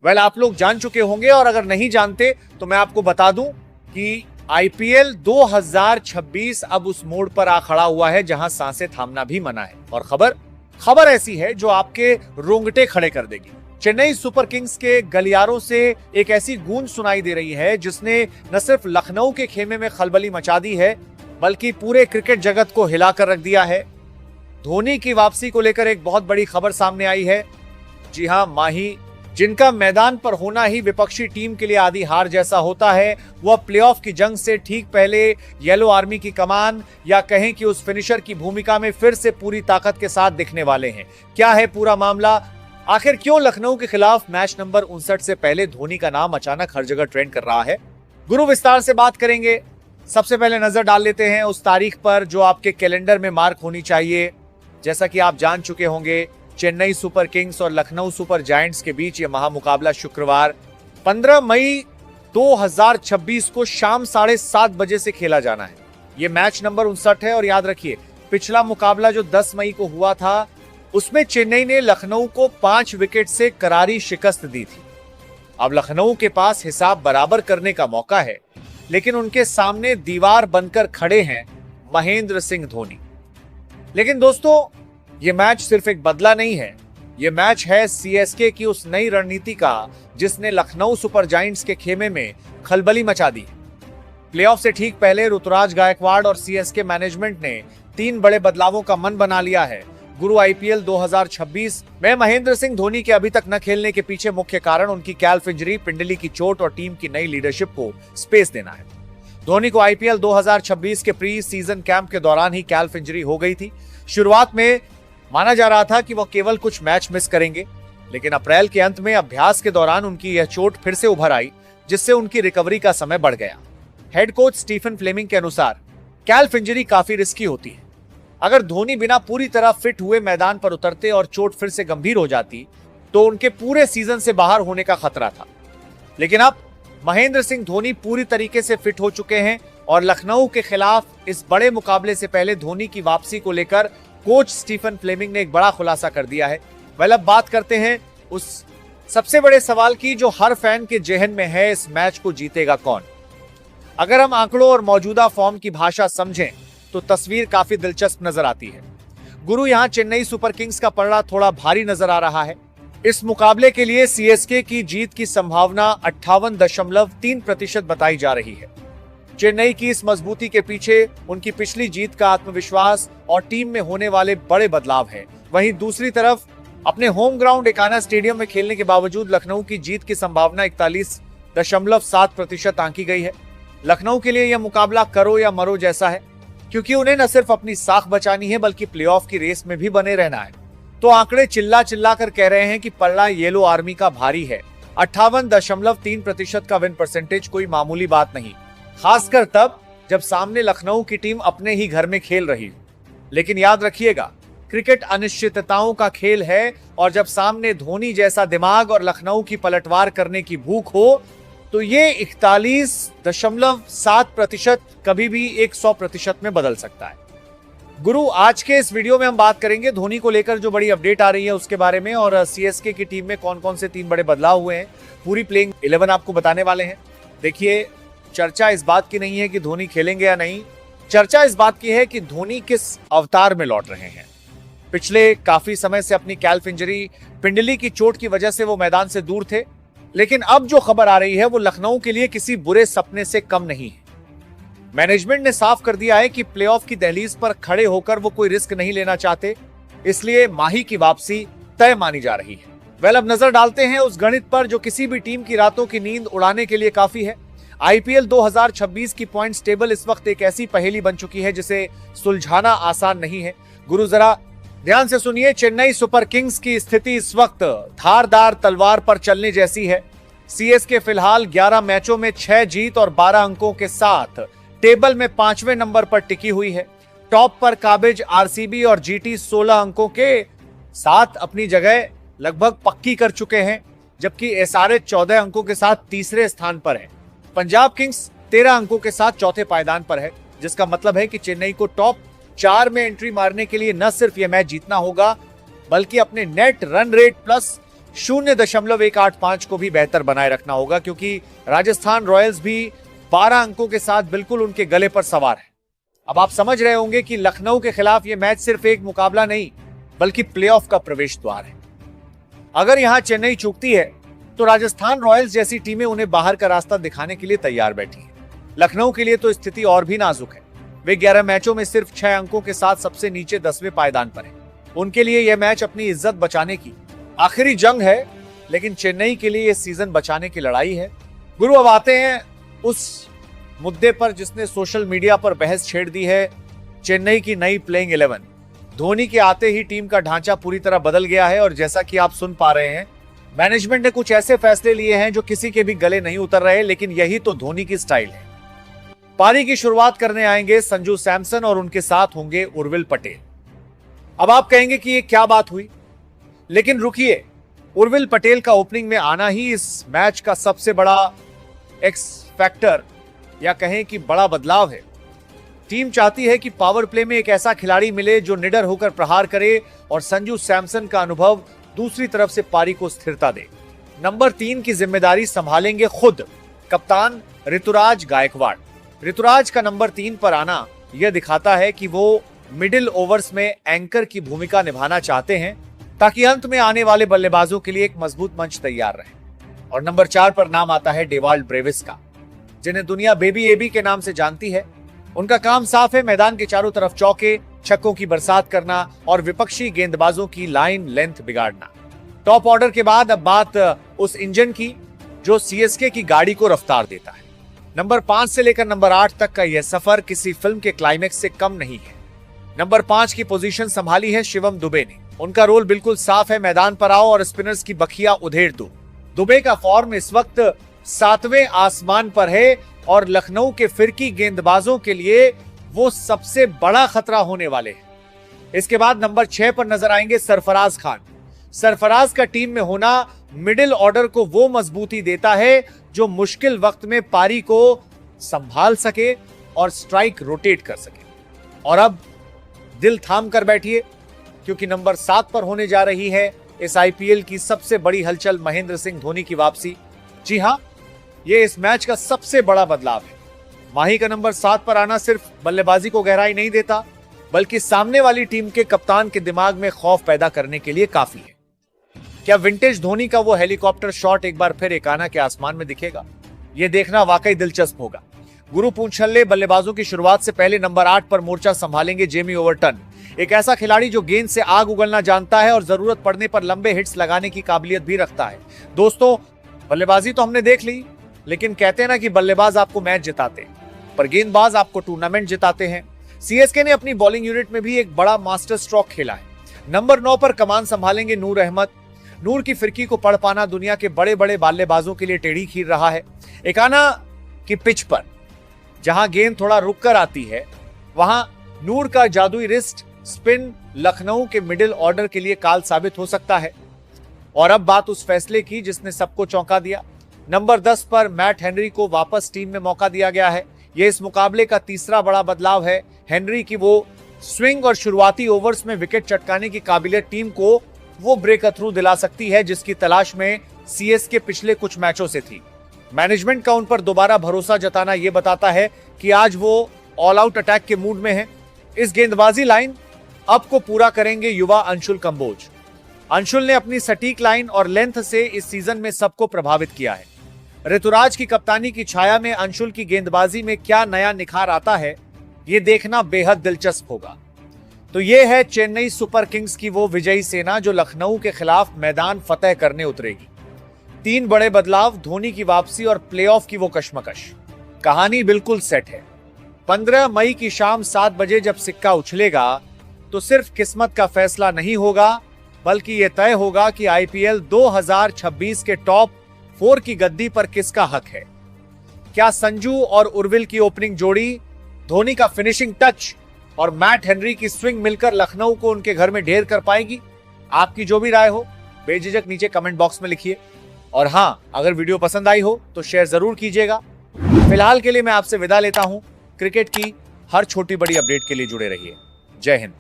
आप लोग जान चुके होंगे, और अगर नहीं जानते तो मैं आपको बता दूं कि आईपीएल 2026 अब उस मोड़ पर आ खड़ा हुआ है जहां सांसें थामना भी मना है। और खबर ऐसी है जो आपके रोंगटे खड़े कर देगी। चेन्नई सुपर किंग्स के गलियारों से एक ऐसी गूंज सुनाई दे रही है जिसने न सिर्फ लखनऊ के खेमे में खलबली मचा दी है, बल्कि पूरे क्रिकेट जगत को हिलाकर रख दिया है। धोनी की वापसी को लेकर एक बहुत बड़ी खबर सामने आई है। जी हां, माही, जिनका मैदान पर होना ही विपक्षी टीम के लिए आधी हार जैसा होता है, वह प्लेऑफ की जंग से ठीक पहले येलो आर्मी की कमान, या कहें कि उस फिनिशर की भूमिका में फिर से पूरी ताकत के साथ दिखने वाले हैं। क्या है पूरा मामला? आखिर क्यों लखनऊ के खिलाफ मैच नंबर 59 से पहले धोनी का नाम अचानक हर जगह ट्रेंड कर रहा है? गुरु विस्तार से बात करेंगे। सबसे पहले नजर डाल लेते हैं उस तारीख पर जो आपके कैलेंडर में मार्क होनी चाहिए। जैसा कि आप जान चुके होंगे, चेन्नई सुपर किंग्स और लखनऊ सुपर जायंट्स के बीच यह महामुकाबला शुक्रवार 15 मई 2026 को शाम 7:30 बजे से खेला जाना है। यह मैच नंबर 59 है। और याद रखिए, पिछला मुकाबला जो 10 मई को हुआ था, उसमें चेन्नई ने लखनऊ को 5 विकेट से करारी शिकस्त दी थी। अब लखनऊ के पास हिसाब बराबर करने का मौका है, लेकिन उनके सामने दीवार बनकर खड़े हैं महेंद्र सिंह धोनी। लेकिन दोस्तों, यह मैच सिर्फ एक बदला नहीं है, यह मैच है सीएसके की उस नई रणनीति का जिसने लखनऊ सुपर जायंट्स के खेमे में खलबली मचा दी। प्लेऑफ से ठीक पहले ऋतुराज गायकवाड़ और सीएसके मैनेजमेंट ने 3 बड़े बदलावों का मन बना लिया है। गुरु आईपीएल 2026 में महेंद्र सिंह धोनी के अभी तक न खेलने के पीछे मुख्य कारण उनकी कैल्फ इंजरी, पिंडली की चोट और टीम की नई लीडरशिप को स्पेस देना है। धोनी को आईपीएल 2026 के प्री सीजन कैंप के दौरान ही कैल्फ इंजरी हो गई थी। शुरुआत में माना जा रहा था कि वह केवल कुछ मैच मिस करेंगे, लेकिन अप्रैल के अंत में अभ्यास के दौरान उनकी यह चोट फिर से उभर आई, जिससे उनकी रिकवरी का समय बढ़ गया। हेड कोच स्टीफन फ्लेमिंग के अनुसार कैल्फ इंजरी काफी रिस्की होती है। अगर धोनी बिना पूरी तरह फिट हुए मैदान पर उतरते और चोट फिर से गंभीर हो जाती, तो उनके पूरे सीजन से बाहर होने का खतरा था। लेकिन अब महेंद्र सिंह धोनी पूरी तरीके से फिट हो चुके हैं और लखनऊ के खिलाफ इस बड़े मुकाबले से पहले धोनी की वापसी को लेकर कोच स्टीफन फ्लेमिंग ने एक बड़ा खुलासा कर दिया है। अब बात करते हैं उस सबसे बड़े सवाल की जो हर फैन के जेहन में है, इस मैच को जीतेगा कौन? अगर हम आंकड़ों और मौजूदा फॉर्म की भाषा समझें तो तस्वीर काफी दिलचस्प नजर आती है। गुरु, यहां चेन्नई सुपर किंग्स का पलड़ा थोड़ा भारी नजर आ रहा है। इस मुकाबले के लिए सीएसके की जीत की संभावना 58.3% बताई जा रही है। चेन्नई की इस मजबूती के पीछे उनकी पिछली जीत का आत्मविश्वास और टीम में होने वाले बड़े बदलाव हैं। वहीं दूसरी तरफ अपने होम ग्राउंड एकाना स्टेडियम में खेलने के बावजूद लखनऊ की जीत की संभावना 41.7% आंकी गई है। लखनऊ के लिए यह मुकाबला करो या मरो जैसा है, क्योंकि उन्हें न सिर्फ अपनी साख बचानी है बल्कि प्लेऑफ की रेस में भी बने रहना है। तो आंकड़े चिल्ला कर कह रहे हैं कि पलड़ा येलो आर्मी का भारी है। 58.3% का विन परसेंटेज कोई मामूली बात नहीं, खासकर तब जब सामने लखनऊ की टीम अपने ही घर में खेल रही हो। लेकिन याद रखिएगा, क्रिकेट अनिश्चितताओं का खेल है, और जब सामने धोनी जैसा दिमाग और लखनऊ की पलटवार करने की भूख हो, तो ये 41.7% कभी भी 100% में बदल सकता है। गुरु, आज के इस वीडियो में हम बात करेंगे धोनी को लेकर जो बड़ी अपडेट आ रही है उसके बारे में, और सीएसके की टीम में कौन कौन से 3 बड़े बदलाव हुए हैं। पूरी प्लेइंग 11 आपको बताने वाले हैं। देखिए, चर्चा इस बात की नहीं है कि धोनी खेलेंगे या नहीं, चर्चा इस बात की है कि धोनी किस अवतार में लौट रहे हैं। पिछले काफी समय से अपनी कैल्फ इंजरी, पिंडली की चोट की वजह से वो मैदान से दूर थे, लेकिन अब जो खबर आ रही है वो लखनऊ के लिए किसी बुरे सपने से कम नहीं है। मैनेजमेंट ने साफ कर दिया है कि प्लेऑफ की दहलीज पर खड़े होकर वो कोई रिस्क नहीं लेना चाहते, इसलिए माही की वापसी तय मानी जा रही है। अब नजर डालते हैं उस गणित पर जो किसी भी टीम की रातों की नींद उड़ाने के लिए काफी है। आईपीएल 2026 की पॉइंट्स टेबल इस वक्त एक ऐसी पहेली बन चुकी है जिसे सुलझाना आसान नहीं है। गुरु, जरा ध्यान से सुनिए। चेन्नई सुपर किंग्स की स्थिति इस वक्त धारदार तलवार पर चलने जैसी है। सीएसके फिलहाल 11 मैचों में 6 जीत और 12 अंकों के साथ टेबल में 5वें नंबर पर टिकी हुई है। टॉप पर काबिज आरसीबी और जीटी 16 अंकों के साथ अपनी जगह लगभग पक्की कर चुके हैं, जबकि एसआरएच 14 अंकों के साथ तीसरे स्थान पर है। पंजाब किंग्स 13 अंकों के साथ चौथे पायदान पर है, जिसका मतलब है कि चेन्नई को टॉप 4 में एंट्री मारने के लिए न सिर्फ यह मैच जीतना होगा, बल्कि अपने नेट रन रेट प्लस 0.185 को भी बेहतर बनाए रखना होगा, क्योंकि राजस्थान रॉयल्स भी 12 अंकों के साथ बिल्कुल उनके गले पर सवार है। अब आप समझ रहे होंगे कि लखनऊ के खिलाफ यह मैच सिर्फ एक मुकाबला नहीं बल्कि प्लेऑफ का प्रवेश द्वार है। अगर यहां चेन्नई चूकती है तो राजस्थान रॉयल्स जैसी टीमें उन्हें बाहर का रास्ता दिखाने के लिए तैयार बैठी हैं। लखनऊ के लिए तो स्थिति और भी नाजुक है। वे 11 मैचों में सिर्फ 6 अंकों के साथ सबसे नीचे 10वें पायदान पर है। उनके लिए यह मैच अपनी इज्जत बचाने की आखिरी जंग है, लेकिन चेन्नई के लिए यह सीजन बचाने की लड़ाई है। गुरु, अब आते हैं उस मुद्दे पर जिसने सोशल मीडिया पर बहस छेड़ दी है, चेन्नई की नई प्लेइंग 11। धोनी के आते ही टीम का ढांचा पूरी तरह बदल गया है और जैसा कि आप सुन पा रहे हैं, मैनेजमेंट ने कुछ ऐसे फैसले लिए हैं जो किसी के भी गले नहीं उतर रहे, लेकिन यही तो धोनी की स्टाइल है। पारी की शुरुआत करने आएंगे संजू सैमसन और उनके साथ होंगे उर्विल पटेल। अब आप कहेंगे कि ये क्या बात हुई, लेकिन रुकिए, उर्विल पटेल का ओपनिंग में आना ही इस मैच का सबसे बड़ा एक्स फैक्टर या कहें कि बड़ा बदलाव है। टीम चाहती है कि पावर प्ले में एक ऐसा खिलाड़ी मिले जो निडर होकर प्रहार करे और संजू सैमसन का अनुभव दूसरी तरफ से पारी को स्थिरता दे। नंबर 3 की जिम्मेदारी संभालेंगे खुद कप्तान ऋतुराज गायकवाड़। ऋतुराज का नंबर 3 पर आना यह दिखाता है कि वो मिडिल ओवर्स में एंकर की भूमिका निभाना चाहते हैं ताकि अंत में आने वाले बल्लेबाजों के लिए एक मजबूत मंच तैयार रहे। और नंबर 4 पर नाम आता है डेवाल्ड ब्रेविस का, जिन्हें दुनिया बेबी एबी के नाम से जानती है। उनका काम साफ है, मैदान के चारों तरफ चौके छक्कों की बरसात करना और विपक्षी गेंदबाजों की लाइन लेंथ बिगाड़ना। टॉप ऑर्डर के बाद अब बात उस इंजन की जो सीएसके की गाड़ी को रफ्तार देता है। नंबर 5 से लेकर नंबर 8 तक का यह सफर किसी फिल्म के क्लाइमेक्स से कम नहीं है। नंबर 5 की पोजीशन संभाली है शिवम दुबे ने। उनका रोल बिल्कुल साफ है, मैदान पर आओ और स्पिनर्स की बखिया उधेड़ दो। दुबे का फॉर्म इस वक्त 7वें आसमान पर है और लखनऊ के फिरकी गेंदबाजों के लिए वो सबसे बड़ा खतरा होने वाले हैं। इसके बाद नंबर 6 पर नजर आएंगे सरफराज खान। सरफराज का टीम में होना मिडिल ऑर्डर को वो मजबूती देता है जो मुश्किल वक्त में पारी को संभाल सके और स्ट्राइक रोटेट कर सके। और अब दिल थाम कर बैठिए, क्योंकि नंबर 7 पर होने जा रही है इस आईपीएल की सबसे बड़ी हलचल, महेंद्र सिंह धोनी की वापसी। जी हां, यह इस मैच का सबसे बड़ा बदलाव है। माही का नंबर 7 पर आना सिर्फ बल्लेबाजी को गहराई नहीं देता, बल्कि सामने वाली टीम के कप्तान के दिमाग में खौफ पैदा करने के लिए काफी है। क्या विंटेज धोनी का वो हेलीकॉप्टर शॉट एक बार फिर एकाना के आसमान में दिखेगा? यह देखना वाकई दिलचस्प होगा। गुरु पूंछल्ले बल्लेबाजों की शुरुआत से पहले नंबर 8 पर मोर्चा संभालेंगे जेमी ओवरटन, एक ऐसा खिलाड़ी जो गेंद से आग उगलना जानता है और जरूरत पड़ने पर लंबे हिट्स लगाने की काबिलियत भी रखता है। दोस्तों, बल्लेबाजी तो हमने देख ली, लेकिन कहते हैं ना कि बल्लेबाज आपको मैच जिताते हैं, पर गेंदबाज आपको टूर्नामेंट जिताते हैं। सीएसके ने अपनी बॉलिंग यूनिट में भी एक बड़ा मास्टर स्ट्रोक खेला है। नंबर 9 पर कमान संभालेंगे नूर अहमद। नूर की फिरकी को पढ़ पाना दुनिया के बड़े बड़े बल्लेबाजों के लिए टेढ़ी खीर रहा है। एकाना की पिच पर जहां गेंद थोड़ा रुक कर आती है, वहां नूर का जादुई रिस्ट स्पिन लखनऊ के मिडिल ऑर्डर के लिए काल साबित हो सकता है। और अब बात उस फैसले की जिसने सबको चौंका दिया। नंबर 10 पर मैट हेनरी को वापस टीम में मौका दिया गया है। यह इस मुकाबले का तीसरा बड़ा बदलाव है। हेनरी की वो स्विंग और शुरुआती ओवर्स में विकेट चटकाने की काबिलियत टीम को वो ब्रेक थ्रू दिला सकती है जिसकी तलाश में सीएसके पिछले कुछ मैचों से थी। मैनेजमेंट का उन पर दोबारा भरोसा जताना यह बताता है कि आज वो ऑल आउट अटैक के मूड में है। इस गेंदबाजी लाइन अप को पूरा करेंगे युवा अंशुल कंबोज। अंशुल ने अपनी सटीक लाइन और लेंथ से इस सीजन में सबको प्रभावित किया है। ऋतुराज की कप्तानी की छाया में अंशुल की गेंदबाजी में क्या नया निखार आता है, ये देखना बेहद दिलचस्प होगा। तो ये है चेन्नई सुपर किंग्स की वो विजयी सेना जो लखनऊ के खिलाफ मैदान फतेह करने उतरेगी। 3 बड़े बदलाव, धोनी की वापसी और प्लेऑफ की वो कश्मकश। कहानी बिल्कुल सेट है। 15 मई की शाम 7 बजे जब सिक्का उछलेगा तो सिर्फ किस्मत का फैसला नहीं होगा, बल्कि यह तय होगा कि आईपीएल 2026 के टॉप 4 की गद्दी पर किसका हक है। क्या संजू और उर्विल की ओपनिंग जोड़ी, धोनी का फिनिशिंग टच और मैट हेनरी की स्विंग मिलकर लखनऊ को उनके घर में ढेर कर पाएगी? आपकी जो भी राय हो बेझिझक नीचे कमेंट बॉक्स में लिखिए। और हां, अगर वीडियो पसंद आई हो तो शेयर जरूर कीजिएगा। फिलहाल के लिए मैं आपसे विदा लेता हूं। क्रिकेट की हर छोटी बड़ी अपडेट के लिए जुड़े रहिए। जय हिंद।